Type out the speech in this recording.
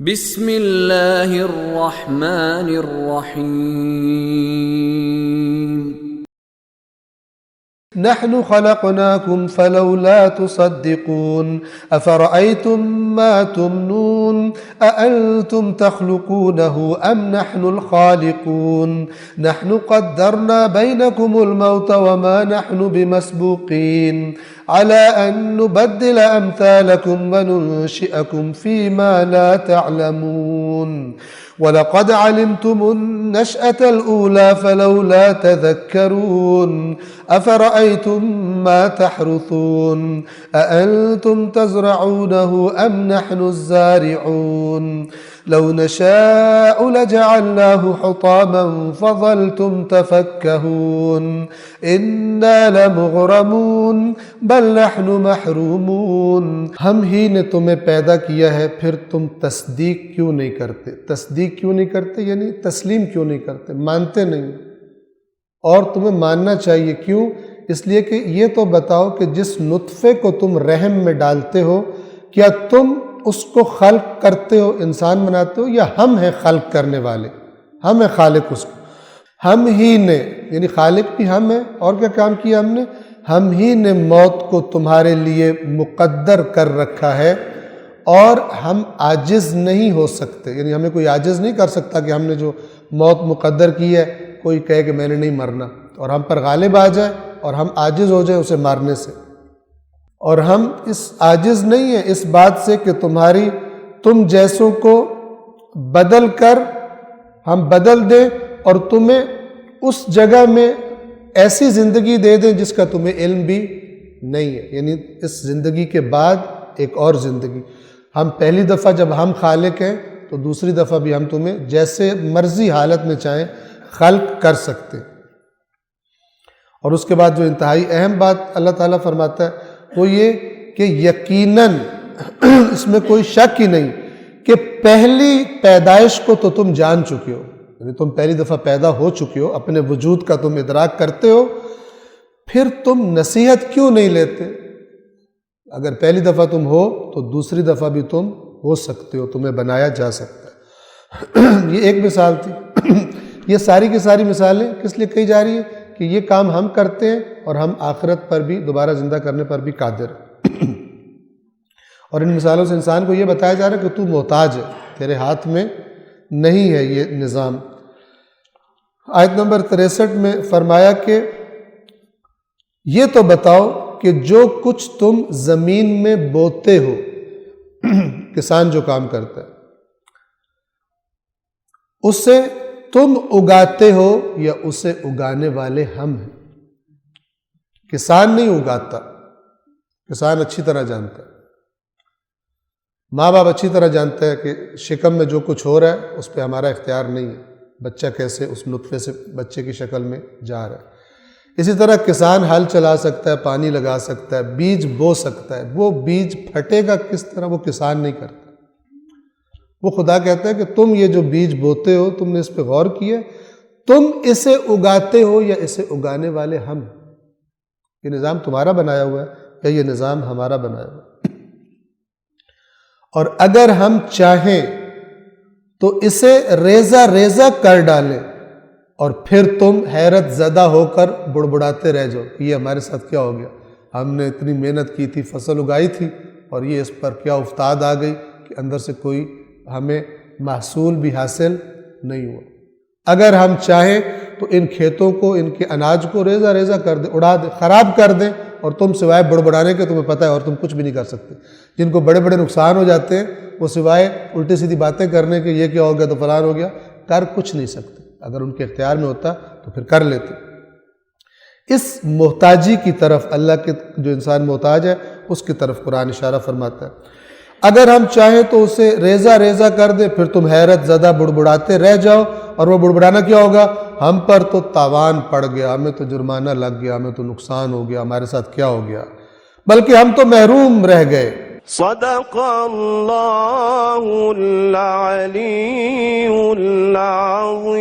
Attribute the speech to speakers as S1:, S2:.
S1: بسم اللہ الرحمن الرحیم
S2: نحن خلقناكم فلولا تصدقون أفرأيتم ما تمنون أأنتم تخلقونه أم نحن الخالقون نحن قدرنا بينكم الموت وما نحن بمسبوقين على أن نبدل أمثالكم وننشئكم فيما لا تعلمون وَلَقَدْ عَلِمْتُمُ النَّشْأَةَ الْأُولَى فَلَوْلَا تَذَكَّرُونَ أَفَرَأَيْتُمْ مَا تَحْرُثُونَ أَأَنْتُمْ تَزْرَعُونَهُ أَمْ نَحْنُ الزَّارِعُونَ لَوْ نَشَاءُ لَجَعَلْنَاهُ حُطَامًا فَظَلْتُمْ تَفَكَّهُونَ إِنَّا لَمُغْرَمُونَ بَلْ نَحْنُ مَحْرُومُونَ ہم ہی نے تمہیں پیدا کیا ہے پھر تم تصدیق کیوں نہیں کرتے؟ تصدیق کیوں نہیں کرتے یعنی تسلیم کیوں نہیں کرتے؟ مانتے نہیں، اور تمہیں ماننا چاہیے۔ کیوں؟ اس لیے کہ یہ تو بتاؤ کہ جس نطفے کو تم رحم میں ڈالتے ہو کیا تم اس کو خلق کرتے ہو، انسان بناتے ہو، یا ہم ہیں خلق کرنے والے؟ ہم ہیں خالق اس کو۔ ہم ہی نے یعنی خالق بھی ہم ہیں، اور کیا کام کیا ہم نے؟ ہم ہی نے موت کو تمہارے لیے مقدر کر رکھا ہے، اور ہم عاجز نہیں ہو سکتے، یعنی ہمیں کوئی عاجز نہیں کر سکتا کہ ہم نے جو موت مقدر کی ہے کوئی کہے کہ میں نے نہیں مرنا اور ہم پر غالب آ جائے اور ہم عاجز ہو جائیں اسے مارنے سے۔ اور ہم اس عاجز نہیں ہیں اس بات سے کہ تم جیسوں کو بدل کر ہم بدل دیں اور تمہیں اس جگہ میں ایسی زندگی دے دیں جس کا تمہیں علم بھی نہیں ہے، یعنی اس زندگی کے بعد ایک اور زندگی۔ ہم پہلی دفعہ جب ہم خالق ہیں تو دوسری دفعہ بھی ہم تمہیں جیسے مرضی حالت میں چاہیں خلق کر سکتے۔ اور اس کے بعد جو انتہائی اہم بات اللہ تعالیٰ فرماتا ہے وہ یہ کہ یقیناً اس میں کوئی شک ہی نہیں کہ پہلی پیدائش کو تو تم جان چکے ہو، یعنی تم پہلی دفعہ پیدا ہو چکے ہو، اپنے وجود کا تم ادراک کرتے ہو، پھر تم نصیحت کیوں نہیں لیتے؟ اگر پہلی دفعہ تم ہو تو دوسری دفعہ بھی تم ہو سکتے ہو، تمہیں بنایا جا سکتا ہے۔ یہ ایک مثال تھی۔ یہ ساری کی ساری مثالیں کس لیے کہی جا رہی ہیں؟ کہ یہ کام ہم کرتے ہیں اور ہم آخرت پر بھی دوبارہ زندہ کرنے پر بھی قادر ہیں۔ اور ان مثالوں سے انسان کو یہ بتایا جا رہا ہے کہ تو محتاج ہے، تیرے ہاتھ میں نہیں ہے یہ نظام۔ آیت نمبر 63 میں فرمایا کہ یہ تو بتاؤ کہ جو کچھ تم زمین میں بوتے ہو، کسان جو کام کرتا ہے، اسے تم اگاتے ہو یا اسے اگانے والے ہم ہیں؟ کسان نہیں اگاتا، کسان اچھی طرح جانتا ہے، ماں باپ اچھی طرح جانتا ہے کہ شکم میں جو کچھ ہو رہا ہے اس پہ ہمارا اختیار نہیں ہے، بچہ کیسے اس نطفے سے بچے کی شکل میں جا رہا ہے۔ اسی طرح کسان ہل چلا سکتا ہے، پانی لگا سکتا ہے، بیج بو سکتا ہے، وہ بیج پھٹے گا کس طرح وہ کسان نہیں کرتا۔ وہ خدا کہتا ہے کہ تم یہ جو بیج بوتے ہو تم نے اس پہ غور کیا؟ تم اسے اگاتے ہو یا اسے اگانے والے ہم؟ یہ نظام تمہارا بنایا ہوا ہے یا یہ نظام ہمارا بنایا ہوا ہے؟ اور اگر ہم چاہیں تو اسے ریزہ ریزہ کر ڈالیں اور پھر تم حیرت زدہ ہو کر بڑبڑاتے رہ جاؤ کہ یہ ہمارے ساتھ کیا ہو گیا، ہم نے اتنی محنت کی تھی، فصل اگائی تھی، اور یہ اس پر کیا افتاد آ گئی کہ اندر سے کوئی ہمیں محصول بھی حاصل نہیں ہوا۔ اگر ہم چاہیں تو ان کھیتوں کو، ان کے اناج کو ریزہ ریزہ کر دیں، اڑا دیں، خراب کر دیں، اور تم سوائے بڑبڑانے کے تمہیں پتہ ہے اور تم کچھ بھی نہیں کر سکتے۔ جن کو بڑے بڑے نقصان ہو جاتے ہیں وہ سوائے الٹی سیدھی باتیں کرنے کے یہ کیا ہو گیا تو فلان ہو گیا، کر کچھ نہیں سکتے۔ اگر ان کے اختیار میں ہوتا تو پھر کر لیتے۔ اس محتاجی کی طرف اللہ کے جو انسان محتاج ہے اس کی طرف قرآن اشارہ فرماتا ہے۔ اگر ہم چاہیں تو اسے ریزہ ریزہ کر دیں، پھر تم حیرت زدہ بڑبڑاتے رہ جاؤ، اور وہ بڑبڑانا کیا ہوگا؟ ہم پر تو تاوان پڑ گیا، ہمیں تو جرمانہ لگ گیا، ہمیں تو نقصان ہو گیا، ہمارے ساتھ کیا ہو گیا، بلکہ ہم تو محروم رہ گئے۔
S3: صدق اللہ العلی العظیم۔